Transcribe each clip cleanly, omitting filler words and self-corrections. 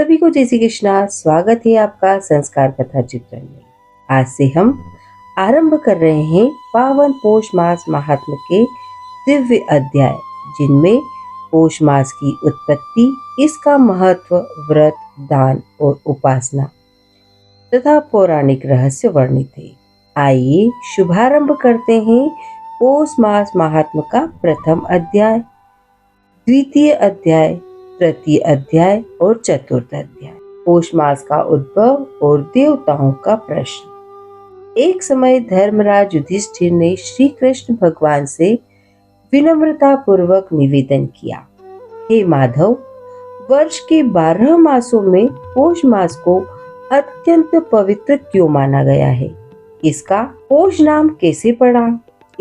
सभी को जय श्री कृष्णा। स्वागत है आपका संस्कार कथा चित्रण में। आज से हम आरंभ कर रहे हैं पावन पौष मास महात्म्य के दिव्य अध्याय, जिनमें पौष मास की उत्पत्ति, इसका महत्व, व्रत, दान और उपासना तथा पौराणिक रहस्य वर्णित है। आइए शुभारंभ करते हैं पौष मास महात्म्य का प्रथम अध्याय, द्वितीय अध्याय, तृतीय अध्याय और चतुर्थ अध्याय। पौष मास का उद्भव और देवताओं का प्रश्न। एक समय धर्मराज युधिष्ठिर ने श्री कृष्ण भगवान से विनम्रता पूर्वक निवेदन किया, हे माधव, वर्ष के 12 मासों में पौष मास को अत्यंत पवित्र क्यों माना गया है? इसका पौष नाम कैसे पड़ा?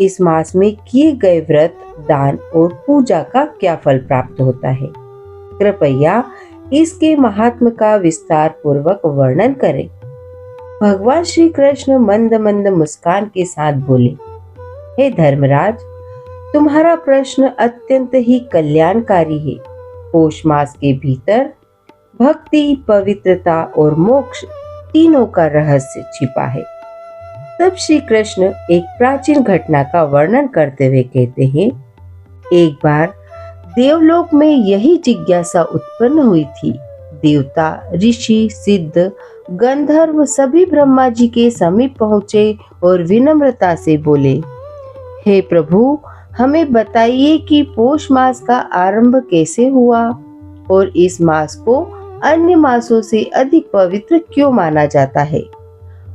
इस मास में किए गए व्रत, दान और पूजा का क्या फल प्राप्त होता है? कृपया इसके महात्म्य का विस्तार पूर्वक वर्णन करें। भगवान श्री कृष्ण मंद मंद मुस्कान के साथ बोले, हे धर्मराज, तुम्हारा प्रश्न अत्यंत ही कल्याणकारी है। पौष मास के भीतर भक्ति, पवित्रता और मोक्ष तीनों का रहस्य छिपा है। तब श्री कृष्ण एक प्राचीन घटना का वर्णन करते हुए कहते हैं, एक बार देवलोक में यही जिज्ञासा उत्पन्न हुई थी। देवता, ऋषि, सिद्ध, गंधर्व सभी ब्रह्मा जी के समीप पहुंचे और विनम्रता से बोले, हे प्रभु, हमें बताइए कि पौष मास का आरंभ कैसे हुआ और इस मास को अन्य मासों से अधिक पवित्र क्यों माना जाता है?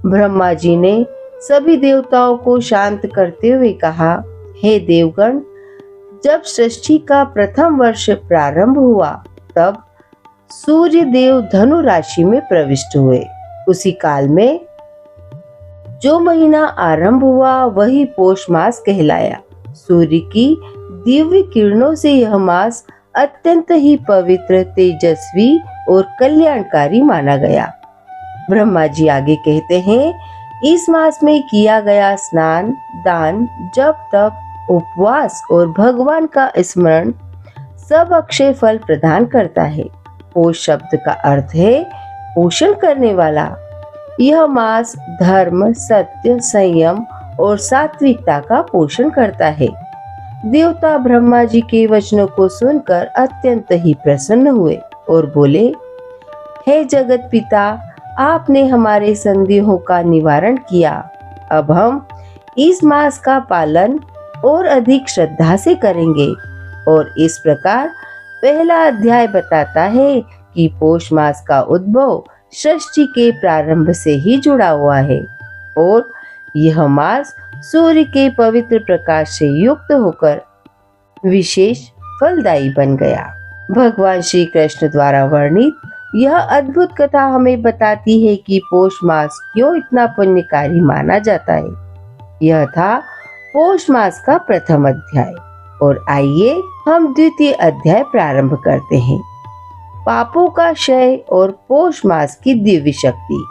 ब्रह्मा जी ने सभी देवताओं को शांत करते हुए कहा, हे देवगण, जब सृष्टि का प्रथम वर्ष प्रारंभ हुआ, तब सूर्य देव धनु राशि में प्रविष्ट हुए। उसी काल में जो महीना आरंभ हुआ वही पौष मास कहलाया। सूर्य की दिव्य किरणों से यह मास अत्यंत ही पवित्र, तेजस्वी और कल्याणकारी माना गया। ब्रह्मा जी आगे कहते हैं, इस मास में किया गया स्नान, दान, जप, तप, उपवास और भगवान का स्मरण सब अक्षय फल प्रदान करता है। पौष शब्द का अर्थ है पोषण करने वाला। यह मास धर्म, सत्य, संयम और सात्विकता का पोषण करता है। देवता ब्रह्मा जी के वचनों को सुनकर अत्यंत ही प्रसन्न हुए और बोले, हे जगत पिता, आपने हमारे संदेहों का निवारण किया। अब हम इस मास का पालन और अधिक श्रद्धा से करेंगे। और इस प्रकार पहला अध्याय बताता है कि पौष मास का उद्भव सृष्टि के प्रारंभ से ही जुड़ा हुआ है और यह मास सूर्य के पवित्र प्रकाश से युक्त होकर विशेष फलदायी बन गया। भगवान श्री कृष्ण द्वारा वर्णित यह अद्भुत कथा हमें बताती है कि पौष मास क्यों इतना पुण्यकारी माना जाता है। यह था पौष मास का प्रथम अध्याय और आइए हम द्वितीय अध्याय प्रारंभ करते हैं। पापों का क्षय और पौष मास की दिव्य शक्ति।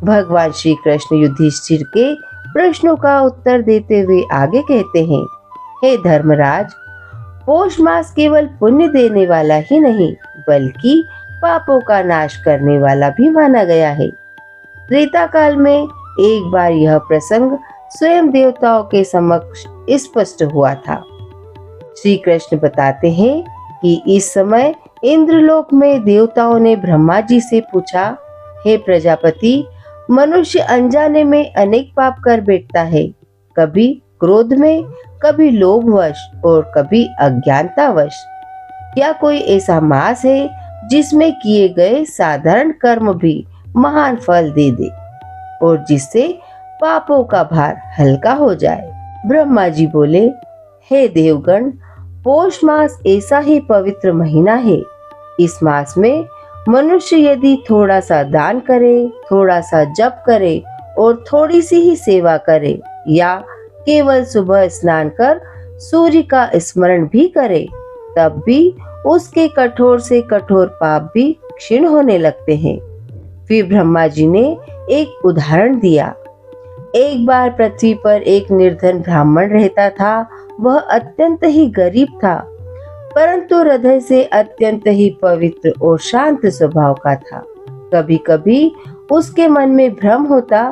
भगवान श्री कृष्ण युधिष्ठिर के प्रश्नों का उत्तर देते हुए आगे कहते हैं, हे धर्मराज, पौष मास केवल पुण्य देने वाला ही नहीं बल्कि पापों का नाश करने वाला भी माना गया है। त्रेता काल में एक बार यह प्रसंग स्वयं देवताओं के समक्ष स्पष्ट हुआ था। श्री कृष्ण बताते हैं कि इस समय इंद्रलोक में देवताओं ने ब्रह्मा जी से पूछा, हे प्रजापति, मनुष्य अनजाने में अनेक पाप कर बैठता है, कभी क्रोध में, कभी लोभवश और कभी अज्ञानतावश। क्या कोई ऐसा मास है जिसमें किए गए साधारण कर्म भी महान फल दे दे और जिससे पापों का भार हल्का हो जाए? ब्रह्मा जी बोले, हे देवगण, पौष मास ऐसा ही पवित्र महीना है। इस मास में मनुष्य यदि थोड़ा सा दान करे, थोड़ा सा जप करे और थोड़ी सी ही सेवा करे या केवल सुबह स्नान कर सूर्य का स्मरण भी करे, तब भी उसके कठोर से कठोर पाप भी क्षीण होने लगते हैं। फिर ब्रह्मा जी ने एक उदाहरण दिया। एक बार पृथ्वी पर एक निर्धन ब्राह्मण रहता था। वह अत्यंत ही गरीब था। परंतु हृदय से अत्यंत ही पवित्र और शांत स्वभाव का था। कभी कभी उसके मन में भ्रम होता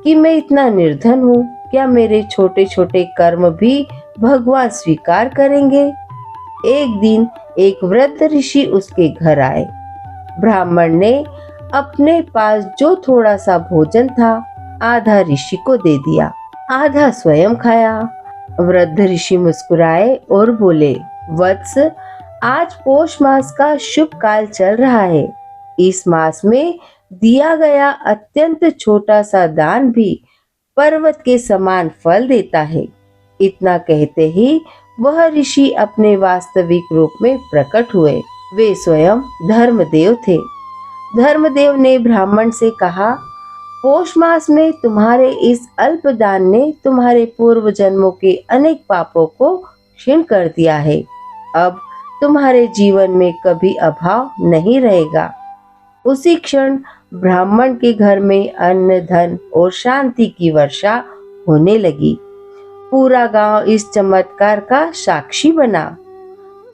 कि मैं इतना निर्धन हूँ, क्या मेरे छोटे छोटे कर्म भी भगवान स्वीकार करेंगे। एक दिन एक वृद्ध ऋषि उसके घर आए। ब्राह्मण ने अपने पास जो थोड़ा सा भोजन था आधा ऋषि को दे दिया, आधा स्वयं खाया। वृद्ध ऋषि मुस्कुराए और बोले, वत्स, आज पौष मास का शुभ काल चल रहा है। इस मास में दिया गया अत्यंत छोटा सा दान भी पर्वत के समान फल देता है। इतना कहते ही वह ऋषि अपने वास्तविक रूप में प्रकट हुए। वे स्वयं धर्मदेव थे। धर्मदेव ने ब्राह्मण से कहा, पौष मास में तुम्हारे इस अल्प दान ने तुम्हारे पूर्व जन्मों के अनेक पापों को क्षीण कर दिया है। अब तुम्हारे जीवन में कभी अभाव नहीं रहेगा। उसी क्षण ब्राह्मण के घर में अन्न, धन और शांति की वर्षा होने लगी। पूरा गांव इस चमत्कार का साक्षी बना।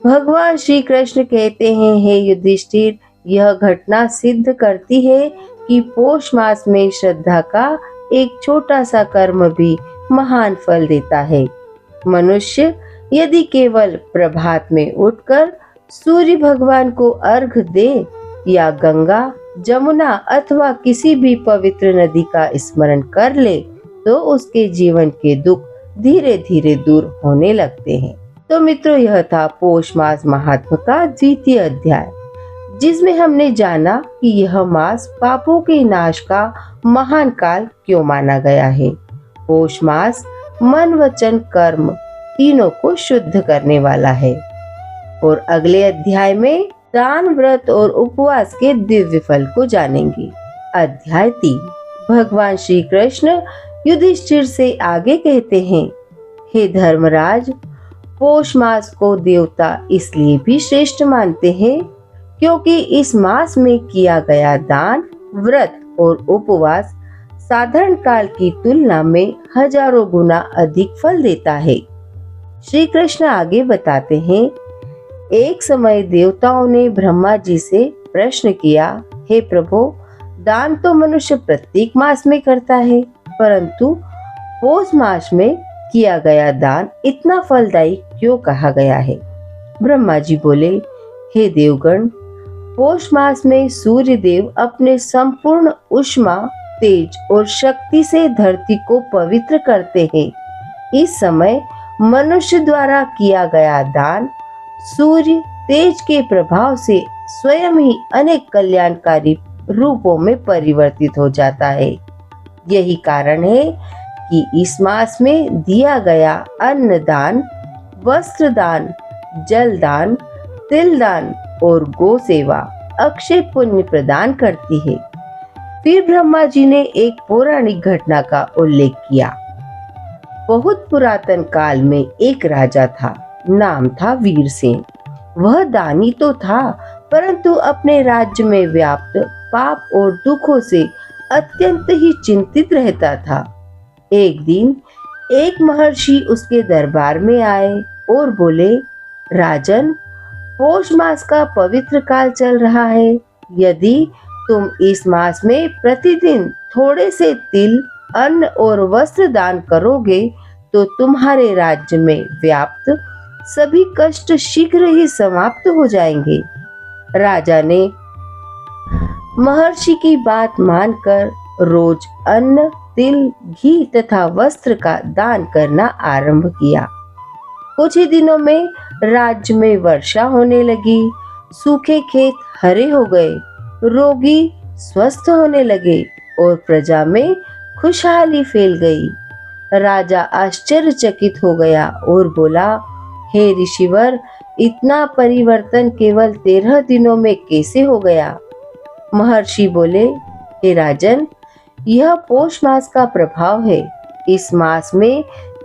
भगवान श्री कृष्ण कहते हैं, हे युधिष्ठिर, यह घटना सिद्ध करती है कि पौष मास में श्रद्धा का एक छोटा सा कर्म भी महान फल देता है। मनुष्य यदि केवल प्रभात में उठकर सूर्य भगवान को अर्घ दे या गंगा, जमुना अथवा किसी भी पवित्र नदी का स्मरण कर ले तो उसके जीवन के दुख धीरे धीरे दूर होने लगते हैं। तो मित्रों, यह था पौष मास महात्म्य का द्वितीय अध्याय, जिसमें हमने जाना कि यह मास पापों के नाश का महान काल क्यों माना गया है। पौष मास मन, वचन, कर्म तीनों को शुद्ध करने वाला है। और अगले अध्याय में दान, व्रत और उपवास के दिव्य फल को जानेंगे। अध्याय 3। भगवान श्री कृष्ण युधिष्ठिर से आगे कहते हैं, हे धर्मराज, पौष मास को देवता इसलिए भी श्रेष्ठ मानते हैं क्योंकि इस मास में किया गया दान, व्रत और उपवास साधारण काल की तुलना में हजारों गुना अधिक फल देता है। श्री कृष्ण आगे बताते हैं, एक समय देवताओं ने ब्रह्मा जी से प्रश्न किया, हे प्रभु, दान तो मनुष्य प्रत्येक मास में करता है, परंतु पौष मास में किया गया दान इतना फलदायी क्यों कहा गया है। ब्रह्मा जी बोले, हे देवगण, पौष मास में सूर्य देव अपने संपूर्ण ऊष्मा, तेज और शक्ति से धरती को पवित्र करते हैं। इस समय मनुष्य द्वारा किया गया दान सूर्य तेज के प्रभाव से स्वयं ही अनेक कल्याणकारी रूपों में परिवर्तित हो जाता है। यही कारण है कि इस मास में दिया गया अन्न दान, वस्त्र दान, जल दान, तिल दान और गो सेवा अक्षय पुण्य प्रदान करती है। फिर ब्रह्मा जी ने एक पौराणिक घटना का उल्लेख किया। बहुत पुरातन काल में एक राजा था, नाम था वीरसेन। वह दानी तो था, परंतु अपने राज्य में व्याप्त पाप और दुखों से अत्यंत ही चिंतित रहता था। एक दिन एक महर्षि उसके दरबार में आए और बोले, राजन, पौष मास का पवित्र काल चल रहा है। यदि तुम इस मास में प्रतिदिन थोड़े से तिल, अन्न और वस्त्र दान करोगे तो तुम्हारे राज्य में व्याप्त सभी कष्ट शीघ्र ही समाप्त हो जाएंगे। राजा ने महर्षि की बात मानकर रोज अन्न, तिल, घी तथा वस्त्र का दान करना आरंभ किया। कुछ ही दिनों में राज्य में वर्षा होने लगी, सूखे खेत हरे हो गए, रोगी स्वस्थ होने लगे और प्रजा में खुशहाली फैल गई। राजा आश्चर्यचकित हो गया और बोला, हे ऋषिवर, इतना परिवर्तन केवल 13 दिनों में कैसे हो गया। महर्षि बोले, हे राजन, यह पौष मास का प्रभाव है। इस मास में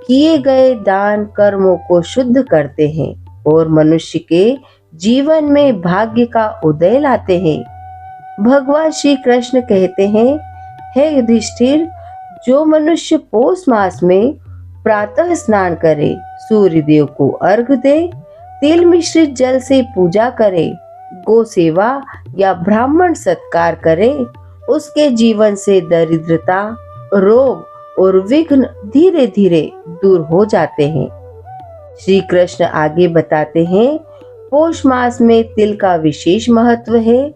किए गए दान कर्मों को शुद्ध करते हैं और मनुष्य के जीवन में भाग्य का उदय लाते हैं। भगवान श्री कृष्ण कहते हैं, हे युधिष्ठिर, जो मनुष्य पौष मास में प्रातः स्नान करे, सूर्य देव को अर्घ दे, तिल मिश्रित जल से पूजा करे, गो सेवा या ब्राह्मण सत्कार करे, उसके जीवन से दरिद्रता, रोग और विघ्न धीरे धीरे दूर हो जाते हैं। श्री कृष्ण आगे बताते हैं, पौष मास में तिल का विशेष महत्व है।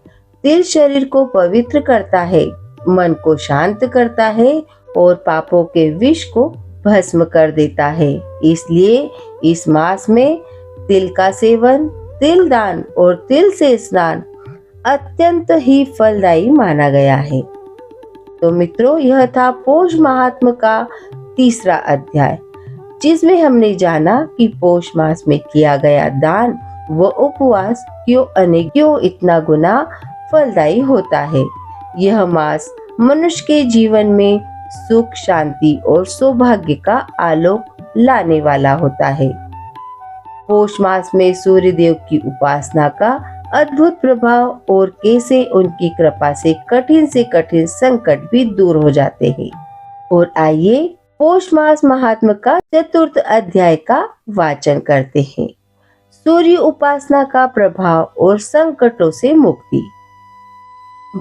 तिल शरीर को पवित्र करता है, मन को शांत करता है और पापों के विष को भस्म कर देता है। इसलिए इस मास में तिल का सेवन, तिल दान और तिल से स्नान अत्यंत ही फलदायी माना गया है। तो मित्रों, यह था पौष महात्म का तीसरा अध्याय, जिसमें हमने जाना कि पौष मास में किया गया दान व उपवास क्यों इतना गुना फलदायी होता है। यह मास मनुष्य के जीवन में सुख, शांति और सौभाग्य का आलोक लाने वाला होता है। पौष मास में सूर्य देव की उपासना का अद्भुत प्रभाव और कैसे उनकी कृपा से कठिन संकट भी दूर हो जाते हैं। और आइए पौष मास महात्म का चतुर्थ अध्याय का वाचन करते हैं। सूर्य उपासना का प्रभाव और संकटों से मुक्ति।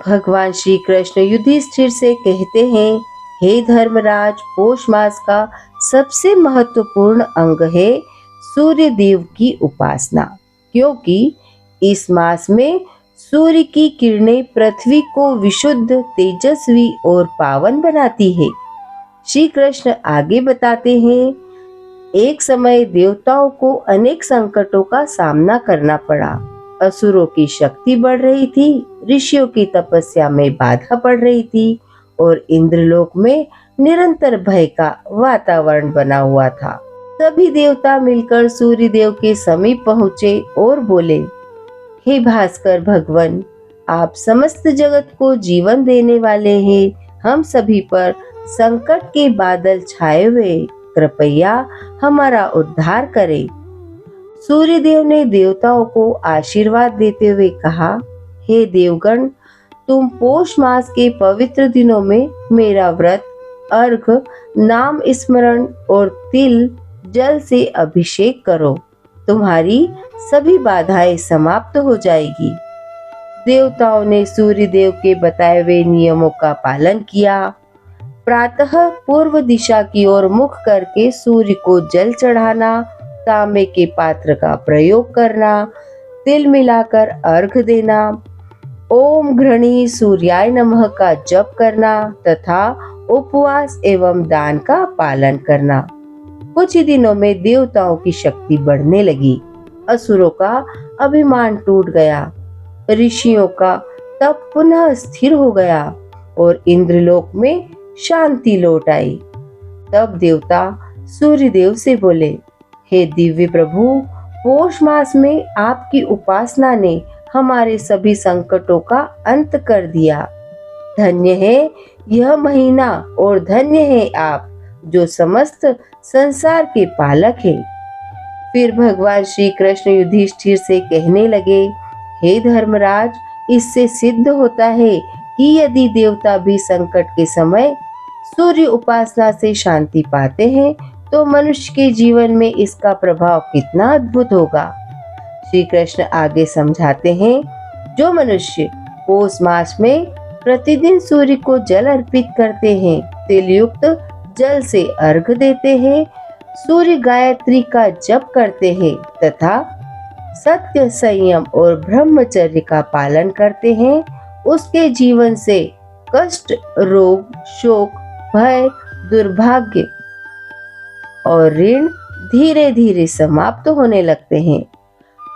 भगवान श्री कृष्ण युधिष्ठिर से कहते हैं, हे धर्मराज, पौष मास का सबसे महत्वपूर्ण अंग है सूर्य देव की उपासना, क्योंकि इस मास में सूर्य की किरणें पृथ्वी को विशुद्ध, तेजस्वी और पावन बनाती है। श्री कृष्ण आगे बताते हैं, एक समय देवताओं को अनेक संकटों का सामना करना पड़ा। असुरों की शक्ति बढ़ रही थी, ऋषियों की तपस्या में बाधा पड़ रही थी और इंद्रलोक में निरंतर भय का वातावरण बना हुआ था। सभी देवता मिलकर सूर्य देव के समीप पहुँचे और बोले, हे भास्कर भगवान, आप समस्त जगत को जीवन देने वाले हैं। हम सभी पर संकट के बादल छाए हुए, कृपया हमारा उद्धार करें। सूर्य देव ने देवताओं को आशीर्वाद देते हुए कहा, हे देवगण, तुम पौष मास के पवित्र दिनों में मेरा व्रत, अर्घ, नाम स्मरण और तिल जल से अभिषेक करो। तुम्हारी सभी बाधाएं समाप्त हो जाएगी। देवताओं ने सूर्य देव के बताए हुए नियमों का पालन किया। प्रातः पूर्व दिशा की ओर मुख करके सूर्य को जल चढ़ाना, तांबे के पात्र का प्रयोग करना, तिल मिलाकर अर्घ देना, ओम घृणी सूर्याय नमः का जप करना तथा उपवास एवं दान का पालन करना। कुछ ही दिनों में देवताओं की शक्ति बढ़ने लगी, असुरों का अभिमान टूट गया, ऋषियों का तप पुनः स्थिर हो गया और इंद्रलोक में शांति लौट आई। तब देवता सूर्य देव से बोले, हे दिव्य प्रभु, पौष मास में आपकी उपासना ने हमारे सभी संकटों का अंत कर दिया। धन्य है यह महीना और धन्य है आप जो समस्त संसार के पालक है। फिर भगवान श्री कृष्ण युधिष्ठिर से कहने लगे, हे धर्मराज, इससे सिद्ध होता है कि यदि देवता भी संकट के समय सूर्य उपासना से शांति पाते हैं तो मनुष्य के जीवन में इसका प्रभाव कितना अद्भुत होगा। श्री कृष्ण आगे समझाते हैं, जो मनुष्य पौष मास में प्रतिदिन सूर्य को जल अर्पित करते हैं, तिल युक्त जल से अर्घ देते हैं, सूर्य गायत्री का जप करते हैं तथा सत्य, संयम और ब्रह्मचर्य का पालन करते हैं, उसके जीवन से कष्ट, रोग, शोक, भय, दुर्भाग्य और ऋण धीरे धीरे समाप्त होने लगते हैं।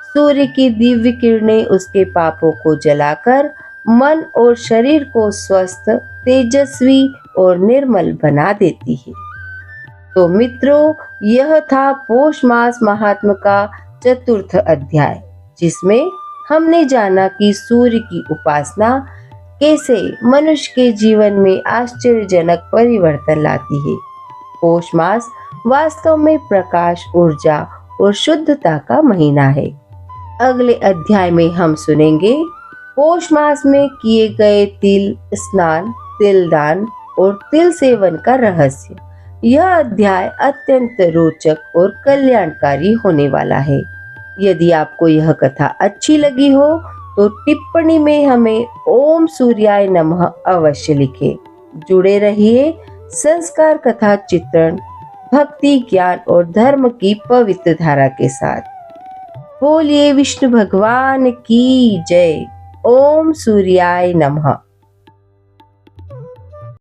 सूर्य की दिव्य किरणें उसके पापों को जलाकर मन और शरीर को स्वस्थ, तेजस्वी और निर्मल बना देती है। तो मित्रों, यह था पौष मास महात्म का चतुर्थ अध्याय, जिसमें हमने जाना कि सूर्य की उपासना कैसे मनुष्य के जीवन में आश्चर्यजनक परिवर्तन लाती है। पौष मास वास्तव में प्रकाश, ऊर्जा और शुद्धता का महीना है। अगले अध्याय में हम सुनेंगे पौष मास में किए गए तिल स्नान, तिल दान और तिल सेवन का रहस्य। यह अध्याय अत्यंत रोचक और कल्याणकारी होने वाला है। यदि आपको यह कथा अच्छी लगी हो तो टिप्पणी में हमें ओम सूर्याय नमः अवश्य लिखें। जुड़े रहिए संस्कार कथा चित्रण, भक्ति, ज्ञान और धर्म की पवित्र धारा के साथ। बोलिए विष्णु भगवान की जय। ओम सूर्याय नमः।